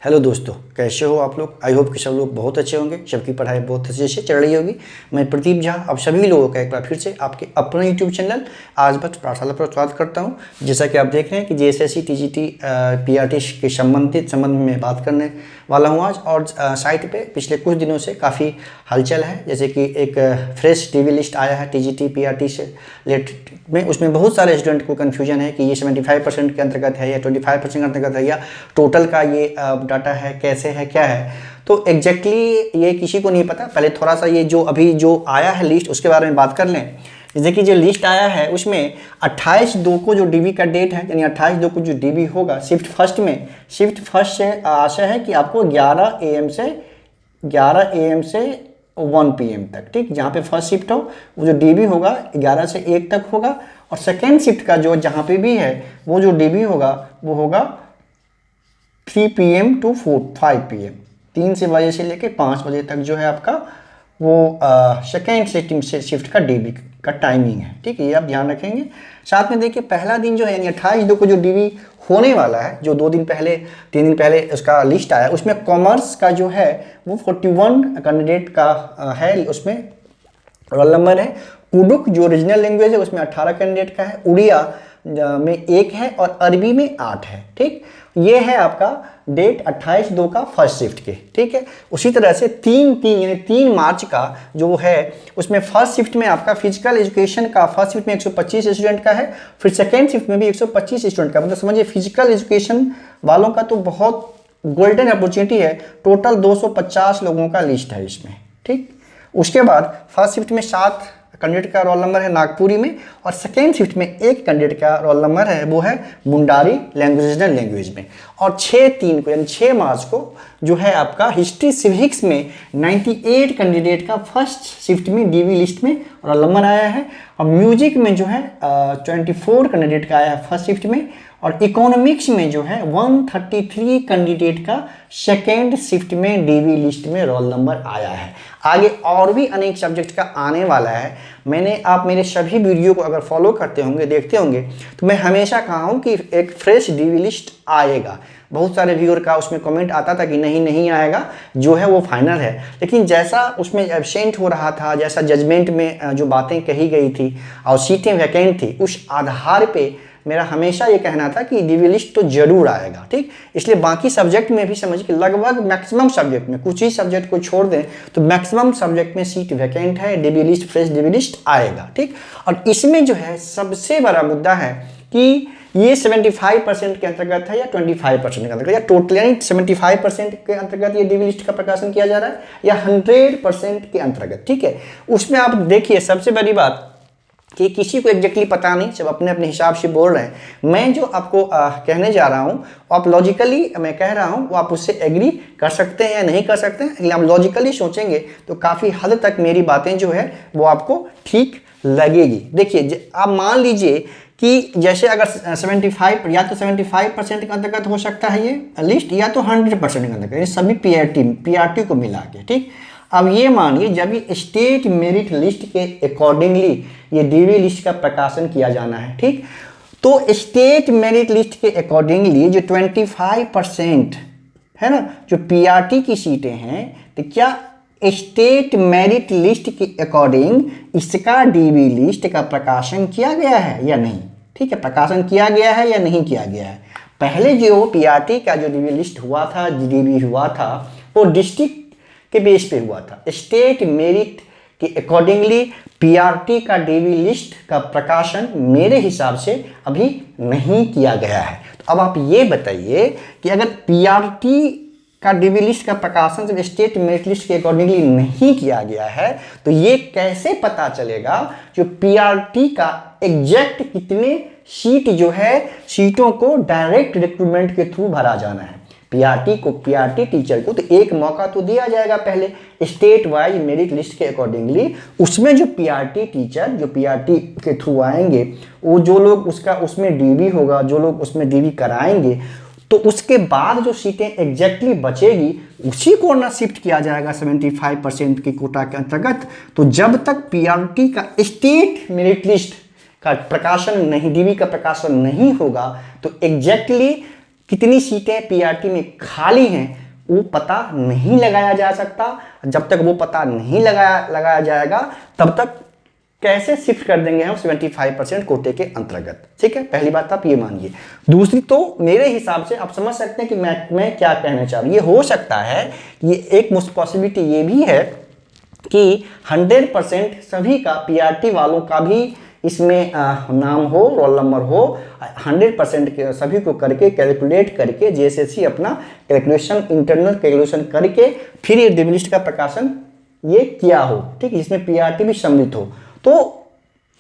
Hello दोस्तों, कैसे हो आप लोग। आई होप कि सब लोग बहुत अच्छे होंगे, सबकी पढ़ाई बहुत अच्छे से चल रही होगी। मैं प्रदीप झा आप सभी लोगों का एक बार फिर से आपके अपने यूट्यूब चैनल आज बस पाठशाला पर स्वागत करता हूं। जैसा कि आप देख रहे हैं कि जेएसएससी टीजीटी पीआरटी के संबंध में बात करने वाला हूं आज। और साइट पे पिछले कुछ दिनों से काफ़ी हलचल है, जैसे कि एक फ्रेश टीवी लिस्ट आया है टीजीटी पीआरटी से रिलेटेड में। उसमें बहुत सारे स्टूडेंट को कन्फ्यूजन है कि ये 75% के अंतर्गत है या 25% के अंतर्गत है या टोटल का ये डाटा है, कैसे है, क्या है। तो एग्जैक्टली ये किसी को नहीं पता। पहले थोड़ा सा ये जो अभी जो आया है लिस्ट उसके बारे में बात कर लें। जैसे कि जो लिस्ट आया है उसमें 28/2 को जो डीबी का डेट है, यानी 28/2 को जो डीबी होगा शिफ्ट फर्स्ट से आशा है कि आपको 11 AM से 1 PM तक, ठीक। जहाँ पे फर्स्ट शिफ्ट हो वो जो डीबी होगा 11 से 1 तक होगा। और सेकेंड शिफ्ट का जो जहाँ पे भी है वो जो डीबी होगा वो होगा 3 PM to 5 PM, 3 बजे से लेके 5 बजे तक जो है आपका वो सेकेंड शिफ्ट का डीबी का टाइमिंग है, ठीक है। ये आप ध्यान रखेंगे। साथ में देखिए पहला दिन जो है यानी 28/2 को जो डीबी होने वाला है, जो 3 दिन पहले उसका लिस्ट आया, उसमें कॉमर्स का जो है वो 41 कैंडिडेट का है। उसमें रोल नंबर है। उर्दू जो ओरिजिनल लैंग्वेज है उसमें 18 कैंडिडेट का है। उड़िया में 1 है और अरबी में 8 है, ठीक। ये है आपका डेट 28/2 का फर्स्ट शिफ्ट के, ठीक है। उसी तरह से 3 मार्च का जो है उसमें फर्स्ट शिफ्ट में आपका फिजिकल एजुकेशन का फर्स्ट शिफ्ट में 125 स्टूडेंट का है। फिर सेकेंड शिफ्ट में भी 125 स्टूडेंट का, मतलब समझिए फिजिकल एजुकेशन वालों का तो बहुत गोल्डन अपॉर्चुनिटी है। टोटल 250 लोगों का लिस्ट है इसमें, ठीक। उसके बाद फर्स्ट शिफ्ट में 7 कैंडिडेट का रोल नंबर है नागपुरी में, और सेकेंड शिफ्ट में 1 कैंडिडेट का रोल नंबर है वो है मुंडारी लैंग्वेज में। और 6/3 को यानी 6 मार्च को जो है आपका हिस्ट्री सिविक्स में 98 कैंडिडेट का फर्स्ट शिफ्ट में डीवी लिस्ट में रोल नंबर आया है। और म्यूजिक में जो है 24 कैंडिडेट का आया है फर्स्ट शिफ्ट में। और इकोनॉमिक्स में जो है 133 कैंडिडेट का सेकेंड शिफ्ट में डीवी लिस्ट में रोल नंबर आया है। आगे और भी अनेक सब्जेक्ट का आने वाला है। आप मेरे सभी वीडियो को अगर फॉलो करते होंगे, देखते होंगे, तो मैं हमेशा कहा हूँ कि एक फ्रेश डीवी लिस्ट आएगा। बहुत सारे व्यूअर का उसमें कमेंट आता था कि नहीं आएगा, जो है वो फाइनल है। लेकिन जैसा उसमें एब्सेंट हो रहा था, जैसा जजमेंट में जो बातें कही गई थी और सीटें वैकेंट थी, उस आधार पे मेरा हमेशा ये कहना था कि डीवी लिस्ट तो जरूर आएगा, ठीक। इसलिए बाकी सब्जेक्ट में भी समझ कि लगभग मैक्सिमम सब्जेक्ट में, कुछ ही सब्जेक्ट को छोड़ दें तो मैक्सिमम सब्जेक्ट में सीट वैकेंट है, DV list fresh DV list आएगा, ठीक। और इसमें जो है सबसे बड़ा मुद्दा है कि ये 75% के अंतर्गत है या 25% के अंतर्गत, या टोटल यानी 75% के अंतर्गत ये डीवी लिस्ट का प्रकाशन किया जा रहा है या 100% के अंतर्गत, ठीक है। उसमें आप देखिए सबसे बड़ी बात कि किसी को एग्जैक्टली पता नहीं, सब अपने अपने हिसाब से बोल रहे हैं। मैं जो आपको कहने जा रहा हूँ आप लॉजिकली मैं कह रहा हूँ, वो आप उससे एग्री कर सकते हैं या नहीं कर सकते हैं। लेकिन आप लॉजिकली सोचेंगे तो काफ़ी हद तक मेरी बातें जो है वो आपको ठीक लगेगी। देखिए आप मान लीजिए कि जैसे अगर 75 या तो 75% के अंतर्गत हो सकता है ये लिस्ट, या तो 100% के अंतर्गत, सभी पीआरटी को मिला के, ठीक। अब ये मानिए जब ये स्टेट मेरिट लिस्ट के अकॉर्डिंगली ये डीवी लिस्ट का प्रकाशन किया जाना है, ठीक। तो स्टेट मेरिट लिस्ट के अकॉर्डिंगली जो 25% है ना, जो पीआरटी की सीटें हैं, तो क्या स्टेट मेरिट लिस्ट के अकॉर्डिंग इसका डीवी लिस्ट का प्रकाशन किया गया है या नहीं, ठीक है। प्रकाशन किया गया है या नहीं किया गया है। पहले जो पीआरटी का जो डीवी लिस्ट हुआ था, डीवी हुआ था, वो डिस्ट्रिक्ट के बेस पे हुआ था। स्टेट मेरिट के अकॉर्डिंगली पीआरटी का डीवी लिस्ट का प्रकाशन मेरे हिसाब से अभी नहीं किया गया है। तो अब आप ये बताइए कि अगर पीआरटी का डीवी लिस्ट का प्रकाशन जब स्टेट मेरिट लिस्ट के अकॉर्डिंगली नहीं किया गया है, तो ये कैसे पता चलेगा जो पीआरटी का एग्जैक्ट कितने सीट जो है सीटों को डायरेक्ट रिक्रूटमेंट के थ्रू भरा जाना है। पीआरटी टीचर को तो एक मौका तो दिया जाएगा पहले स्टेट वाइज मेरिट लिस्ट के अकॉर्डिंगली। उसमें जो पीआरटी टीचर जो पीआरटी के थ्रू आएंगे, वो जो लोग उसमें डीवी होगा, जो लोग उसमें डीवी कराएंगे, तो उसके बाद जो सीटें एग्जैक्टली बचेगी उसी को ना शिफ्ट किया जाएगा 75% के कोटा के अंतर्गत। तो जब तक पीआरटी का स्टेट मेरिट लिस्ट का प्रकाशन नहीं, डीवी का प्रकाशन नहीं होगा, तो एग्जैक्टली कितनी सीटें पीआरटी में खाली हैं वो पता नहीं लगाया जा सकता। जब तक वो पता नहीं लगाया जाएगा तब तक कैसे शिफ्ट कर देंगे हम 75% कोटे के अंतर्गत। ठीक है, पहली बात आप ये मानिए। दूसरी, तो मेरे हिसाब से आप समझ सकते हैं कि मैं क्या कहना चाह रहा हूं। ये हो सकता है, ये एक पॉसिबिलिटी ये भी है कि 100% सभी का पीआरटी वालों का भी इसमें नाम हो, रोल नंबर हो, 100% के सभी को करके कैलकुलेट करके जेएसएससी अपना कैलकुलेशन, इंटरनल कैलकुलेशन करके फिर ये डीबी लिस्ट का प्रकाशन ये किया हो। ठीक है, जिसमें पीआरटी भी सम्मिलित हो। तो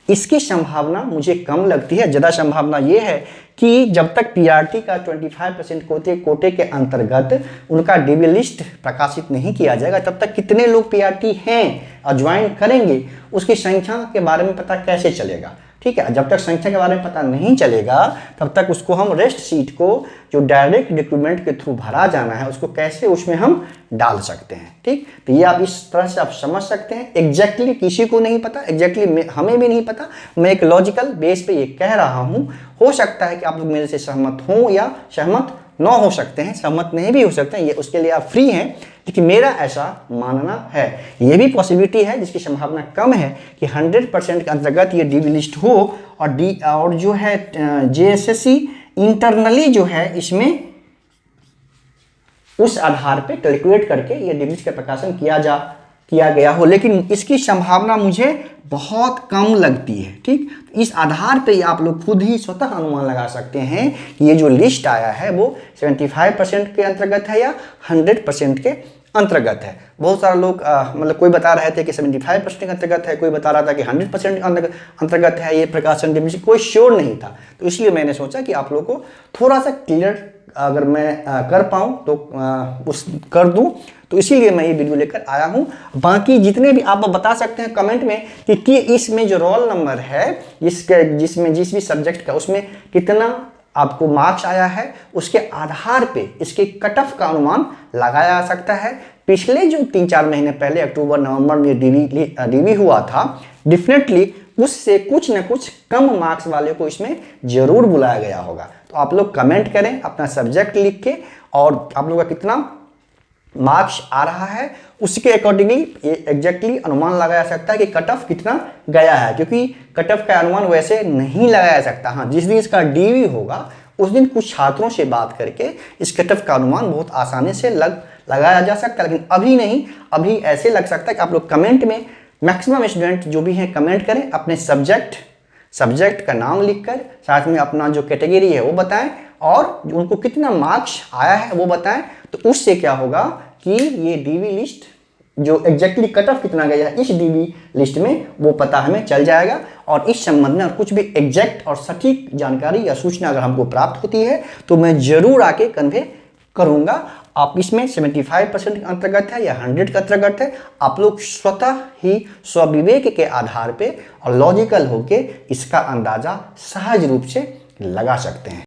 इसकी संभावना मुझे कम लगती है। ज़्यादा संभावना ये है कि जब तक पीआरटी का 25% कोटे के अंतर्गत उनका डीबी लिस्ट प्रकाशित नहीं किया जाएगा तब तक कितने लोग पीआरटी हैं ज्वाइन करेंगे उसकी संख्या के बारे में पता कैसे चलेगा। ठीक है, जब तक संख्या के बारे में पता नहीं चलेगा तब तक उसको हम रेस्ट सीट को जो डायरेक्ट रिक्रूटमेंट के थ्रू भरा जाना है उसको कैसे उसमें हम डाल सकते हैं। ठीक, तो ये आप इस तरह से आप समझ सकते हैं। एग्जैक्टली किसी को नहीं पता, एग्जैक्टली हमें भी नहीं पता। मैं एक लॉजिकल बेस पे ये कह रहा हूँ। हो सकता है कि आप लोग मेरे से सहमत हों या सहमत न हो सकते हैं, सहमत नहीं भी हो सकते हैं, ये उसके लिए आप फ्री हैं। लेकिन मेरा ऐसा मानना है। ये भी पॉसिबिलिटी है जिसकी संभावना कम है कि 100% के अंतर्गत ये डीबी लिस्ट हो और जो है जेएसएससी इंटरनली जो है इसमें उस आधार पे कैलकुलेट करके ये डीबी लिस्ट का प्रकाशन किया गया हो। लेकिन इसकी संभावना मुझे बहुत कम लगती है। ठीक, इस आधार पे आप लोग खुद ही स्वतः अनुमान लगा सकते हैं कि ये जो लिस्ट आया है वो 75% के अंतर्गत है या 100% के अंतर्गत है। बहुत सारे लोग मतलब कोई बता रहे थे कि 75% के अंतर्गत है, कोई बता रहा था कि 100% अंतर्गत है ये प्रकाशन डीबी लिस्ट, कोई श्योर नहीं था। तो इसलिए मैंने सोचा कि आप लोगों को थोड़ा सा क्लियर अगर मैं कर पाऊँ तो कर दूँ, तो इसीलिए मैं ये वीडियो लेकर आया हूँ। बाकी जितने भी आप बता सकते हैं कमेंट में कि इसमें जो रोल नंबर है जिसमें जिस भी सब्जेक्ट का उसमें कितना आपको मार्क्स आया है उसके आधार पे इसके कट ऑफ का अनुमान लगाया जा सकता है। पिछले जो 3-4 महीने पहले अक्टूबर नवंबर में डीबी हुआ था, डेफिनेटली उससे कुछ न कुछ कम मार्क्स वाले को इसमें जरूर बुलाया गया होगा। तो आप लोग कमेंट करें अपना सब्जेक्ट लिख के और आप लोग का कितना मार्क्स आ रहा है उसके अकॉर्डिंगली एग्जैक्टली अनुमान लगाया जा सकता है कि कट ऑफ कितना गया है। क्योंकि कट ऑफ का अनुमान वैसे नहीं लगाया जा सकता। हाँ, जिस दिन इसका डीवी होगा उस दिन कुछ छात्रों से बात करके इस कट ऑफ का अनुमान बहुत आसानी से लगाया जा सकता है। लेकिन अभी नहीं, अभी ऐसे लग सकता है कि आप लोग कमेंट में मैक्सिमम स्टूडेंट जो भी हैं कमेंट करें, अपने सब्जेक्ट का नाम लिखकर साथ में अपना जो कैटेगरी है वो बताएं और उनको कितना मार्क्स आया है वो बताएं। तो उससे क्या होगा कि ये डीबी लिस्ट जो एग्जैक्टली कट ऑफ कितना गया है इस डीबी लिस्ट में वो पता हमें चल जाएगा। और इस संबंध में और कुछ भी एग्जैक्ट और सटीक जानकारी या सूचना अगर हमको प्राप्त होती है तो मैं जरूर आके कन्वे करूंगा। आप इसमें 75% के अंतर्गत है या 100 के अंतर्गत है, आप लोग स्वतः ही स्वविवेक के आधार पे और लॉजिकल होके इसका अंदाजा सहज रूप से लगा सकते हैं।